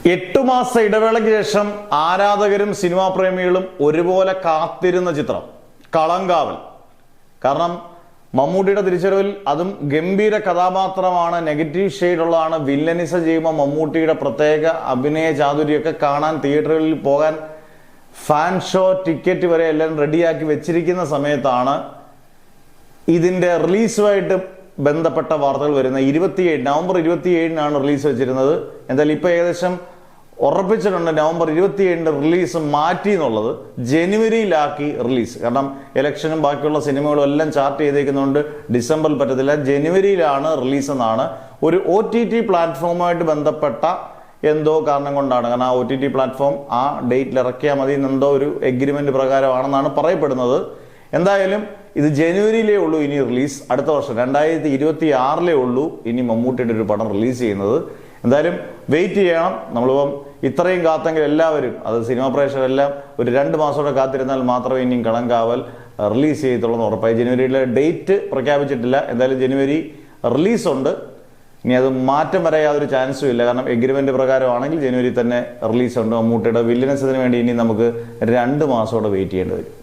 8 മാസ ഇടവേളയ്ക്ക് ശേഷം ആരാധകരും സിനിമാ പ്രേമികളും ഒരുപോലെ കാത്തിരുന്ന ചിത്രം കളങ്കാവൽ. കാരണം മമ്മൂട്ടിയുടെ തിരിച്ചറിവിൽ അതും ഗംഭീര കഥാപാത്രമാണ്, നെഗറ്റീവ് ഷെയ്ഡുള്ളതാണ്, വില്ലനിസം ചെയ്യുമ്പോൾ മമ്മൂട്ടിയുടെ പ്രത്യേക അഭിനയ ചാതുര്യമൊക്കെ കാണാൻ തിയേറ്ററുകളിൽ പോകാൻ ഫാൻ ഷോ ടിക്കറ്റ് വരെ എല്ലാം റെഡിയാക്കി വെച്ചിരിക്കുന്ന സമയത്താണ് ഇതിന്റെ റിലീസുമായിട്ട് ബന്ധപ്പെട്ട വാർത്തകൾ വരുന്നത്. നവംബർ 27-നാണ് റിലീസ് വെച്ചിരുന്നത്. എന്തായാലും ഇപ്പൊ ഏകദേശം ഉറപ്പിച്ചിട്ടുണ്ട് നവംബർ 27-ന്റെ റിലീസ് മാറ്റി എന്നുള്ളത്. ജനുവരിയിലാക്കി റിലീസ്. കാരണം ഇലക്ഷനും ബാക്കിയുള്ള സിനിമകളും എല്ലാം ചാർട്ട് ചെയ്തേക്കുന്നതുകൊണ്ട് ഡിസംബറിൽ പറ്റത്തില്ല, ജനുവരിയിലാണ് റിലീസ് എന്നാണ്. ഒരു OTT പ്ലാറ്റ്ഫോമുമായിട്ട് ബന്ധപ്പെട്ട എന്തോ കാരണം കൊണ്ടാണ്. കാരണം ആ OTT പ്ലാറ്റ്ഫോം ആ ഡേറ്റിൽ ഇറക്കിയാൽ മതി എന്നെന്തോ ഒരു എഗ്രിമെന്റ് പ്രകാരമാണെന്നാണ് പറയപ്പെടുന്നത്. എന്തായാലും ഇത് ജനുവരിയിലേ ഉള്ളൂ ഇനി റിലീസ്. അടുത്ത വർഷം 2026 ഉള്ളൂ ഇനി മമ്മൂട്ടിയുടെ ഒരു പടം റിലീസ് ചെയ്യുന്നത്. എന്തായാലും വെയിറ്റ് ചെയ്യണം. നമ്മളിപ്പം ഇത്രയും കാത്തെങ്കിൽ എല്ലാവരും, അത് സിനിമാ പ്രേക്ഷകരെല്ലാം ഒരു 2 മാസത്തോടെ കാത്തിരുന്നാൽ മാത്രമേ ഇനിയും കളങ്കാവൽ റിലീസ് ചെയ്യത്തുള്ളൂ എന്ന് ഉറപ്പായി. ജനുവരിയിലെ ഡേറ്റ് പ്രഖ്യാപിച്ചിട്ടില്ല. എന്തായാലും ജനുവരി റിലീസുണ്ട്. ഇനി അത് മാറ്റം വരെ യാതൊരു ചാൻസും ഇല്ല. കാരണം എഗ്രിമെന്റ് പ്രകാരമാണെങ്കിൽ ജനുവരി തന്നെ റിലീസുണ്ട്. മമ്മൂട്ടിയുടെ വില്ലനസത്തിന് വേണ്ടി ഇനി നമുക്ക് 2 മാസത്തോടെ വെയിറ്റ് ചെയ്യേണ്ടി വരും.